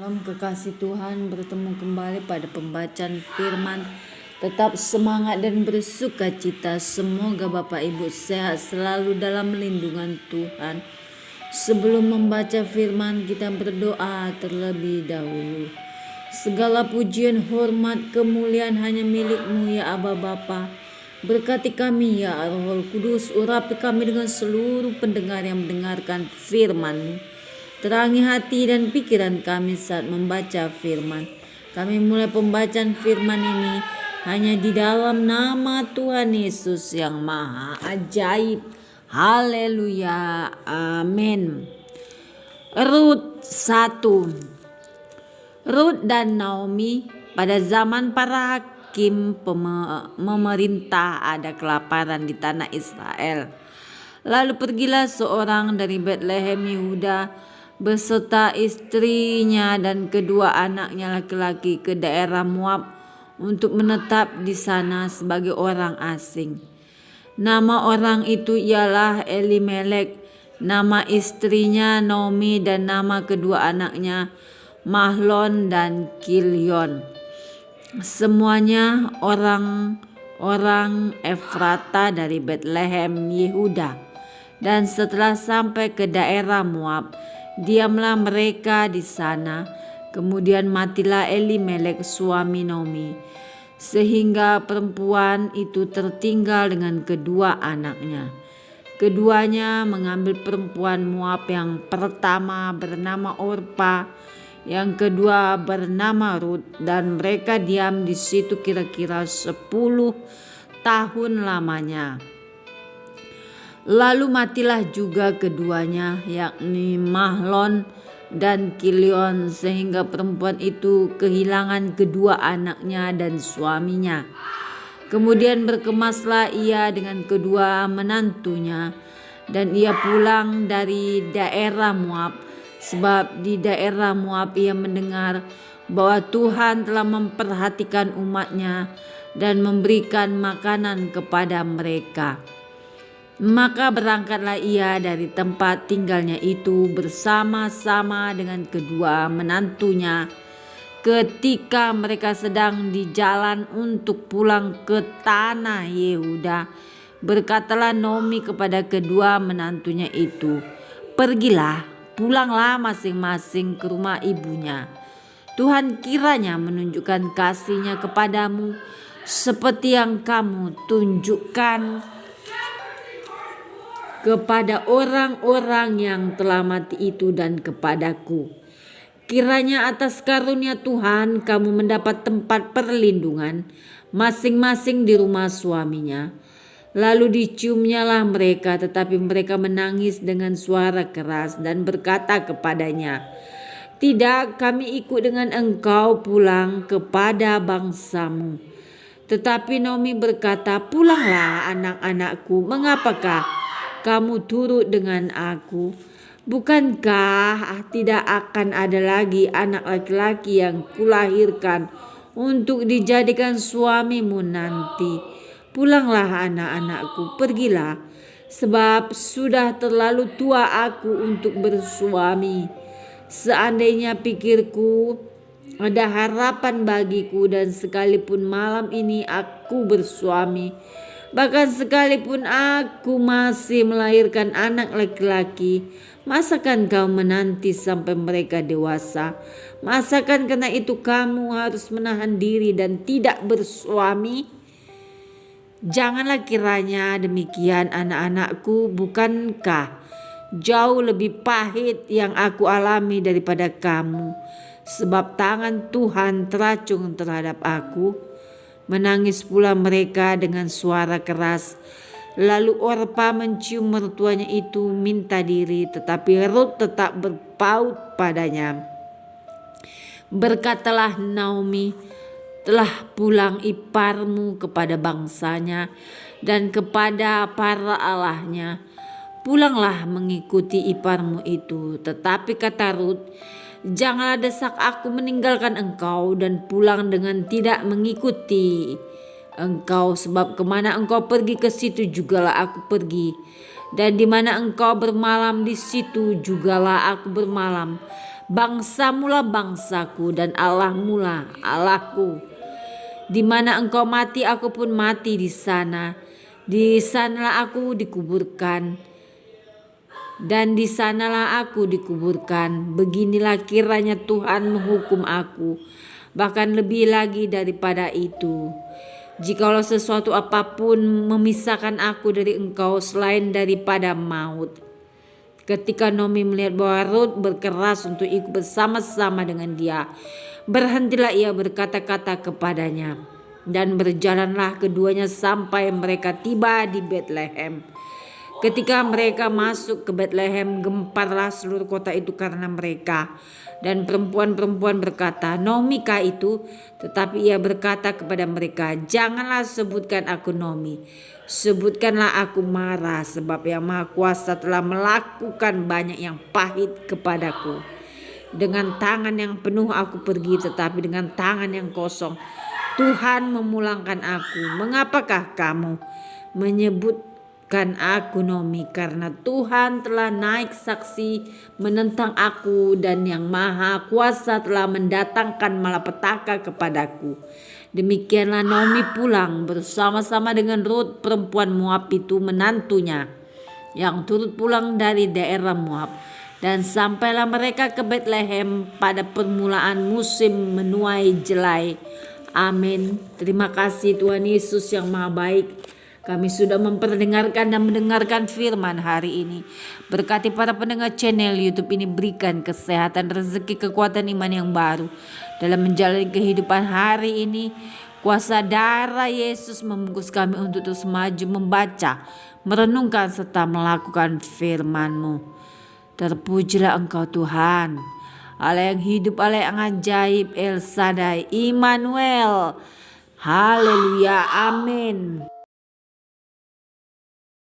Shalom kekasih Tuhan, bertemu kembali pada pembacaan firman. Tetap semangat dan bersuka cita. Semoga Bapak Ibu sehat selalu dalam lindungan Tuhan. Sebelum membaca firman, kita berdoa terlebih dahulu. Segala pujian, hormat, kemuliaan hanya milik-Mu ya Aba Bapa. Berkati kami ya Roh Kudus, urapi kami dengan seluruh pendengar yang mendengarkan firman-Mu. Terangi hati dan pikiran kami saat membaca firman. Kami mulai pembacaan firman ini hanya di dalam nama Tuhan Yesus yang maha ajaib. Haleluya. Amin. Rut 1. Rut dan Naomi. Pada zaman para hakim memerintah ada kelaparan di tanah Israel. Lalu pergilah seorang dari Betlehem Yehuda beserta istrinya dan kedua anaknya laki-laki ke daerah Moab untuk menetap di sana sebagai orang asing. Nama orang itu ialah Elimelek, nama istrinya Naomi dan nama kedua anaknya Mahlon dan Kilion. Semuanya orang Efrata dari Betlehem Yehuda. Dan setelah sampai ke daerah Moab, diamlah mereka di sana. Kemudian matilah Elimelek suami Naomi, sehingga perempuan itu tertinggal dengan kedua anaknya. Keduanya mengambil perempuan Moab, yang pertama bernama Orpa, yang kedua bernama Rut, dan mereka diam di situ kira-kira 10 tahun lamanya. Lalu matilah juga keduanya, yakni Mahlon dan Kilion, sehingga perempuan itu kehilangan kedua anaknya dan suaminya. Kemudian berkemaslah ia dengan kedua menantunya, dan ia pulang dari daerah Moab, sebab di daerah Moab ia mendengar bahwa Tuhan telah memperhatikan umatnya dan memberikan makanan kepada mereka. Maka berangkatlah ia dari tempat tinggalnya itu bersama-sama dengan kedua menantunya. Ketika mereka sedang di jalan untuk pulang ke tanah Yehuda, berkatalah Naomi kepada kedua menantunya itu, "Pergilah, pulanglah masing-masing ke rumah ibunya. Tuhan kiranya menunjukkan kasih-Nya kepadamu seperti yang kamu tunjukkan kepada orang-orang yang telah mati itu dan kepadaku. Kiranya atas karunia Tuhan kamu mendapat tempat perlindungan masing-masing di rumah suaminya." Lalu diciumnyalah mereka, tetapi mereka menangis dengan suara keras dan berkata kepadanya, "Tidak, kami ikut dengan engkau pulang kepada bangsamu." Tetapi Naomi berkata, "Pulanglah anak-anakku, mengapakah kamu turut dengan aku? Bukankah tidak akan ada lagi anak laki-laki yang kulahirkan untuk dijadikan suamimu nanti? Pulanglah anak-anakku, pergilah, sebab sudah terlalu tua aku untuk bersuami. Seandainya pikirku ada harapan bagiku, dan sekalipun malam ini aku bersuami, bahkan sekalipun aku masih melahirkan anak laki-laki, masakan kau menanti sampai mereka dewasa? Masakan karena itu kamu harus menahan diri dan tidak bersuami? Janganlah kiranya demikian, anak-anakku. Bukankah jauh lebih pahit yang aku alami daripada kamu? Sebab tangan Tuhan teracung terhadap aku." Menangis pula mereka dengan suara keras. Lalu Orpa mencium mertuanya itu minta diri, tetapi Rut tetap berpaut padanya. Berkatalah Naomi, "Telah pulang iparmu kepada bangsanya dan kepada para allahnya. Pulanglah mengikuti iparmu itu." Tetapi kata Rut, "Janganlah desak aku meninggalkan engkau dan pulang dengan tidak mengikuti engkau, sebab kemana engkau pergi ke situ jugalah aku pergi, dan di mana engkau bermalam di situ jugalah aku bermalam. Bangsamulah bangsaku dan Allahmulah Allahku. Di mana engkau mati, aku pun mati di sana. Di sanalah aku dikuburkan, dan di sanalah aku dikuburkan. Beginilah kiranya Tuhan menghukum aku, bahkan lebih lagi daripada itu. Jikalau sesuatu apapun memisahkan aku dari engkau selain daripada maut. Ketika Naomi melihat bahwa Rut berkeras untuk ikut bersama-sama dengan dia, berhentilah ia berkata-kata kepadanya, dan berjalanlah keduanya sampai mereka tiba di Betlehem. Ketika mereka masuk ke Betlehem, gemparlah seluruh kota itu karena mereka. Dan perempuan-perempuan berkata, Naomi kah itu? Tetapi ia berkata kepada mereka, janganlah sebutkan aku Naomi, sebutkanlah aku Mara, sebab Yang Maha Kuasa telah melakukan banyak yang pahit kepadaku. Dengan tangan yang penuh aku pergi, tetapi dengan tangan yang kosong Tuhan memulangkan aku. Mengapakah kamu menyebutkan aku Naomi? Karena Tuhan telah naik saksi menentang aku, dan Yang Maha Kuasa telah mendatangkan malapetaka kepadaku. Demikianlah Naomi pulang bersama-sama dengan Rut perempuan Moab itu, menantunya, yang turut pulang dari daerah Moab. Dan sampailah mereka ke Betlehem pada permulaan musim menuai jelai. Amin. Terima kasih Tuhan Yesus yang Maha Baik. Kami sudah memperdengarkan dan mendengarkan firman hari ini. Berkati para pendengar channel YouTube ini, berikan kesehatan, rezeki, kekuatan iman yang baru dalam menjalani kehidupan hari ini. Kuasa darah Yesus membungkus kami untuk terus maju membaca, merenungkan serta melakukan firman-Mu. Terpujilah Engkau Tuhan, Allah yang hidup, Allah yang ajaib, El Shaddai, Immanuel. Haleluya, amin.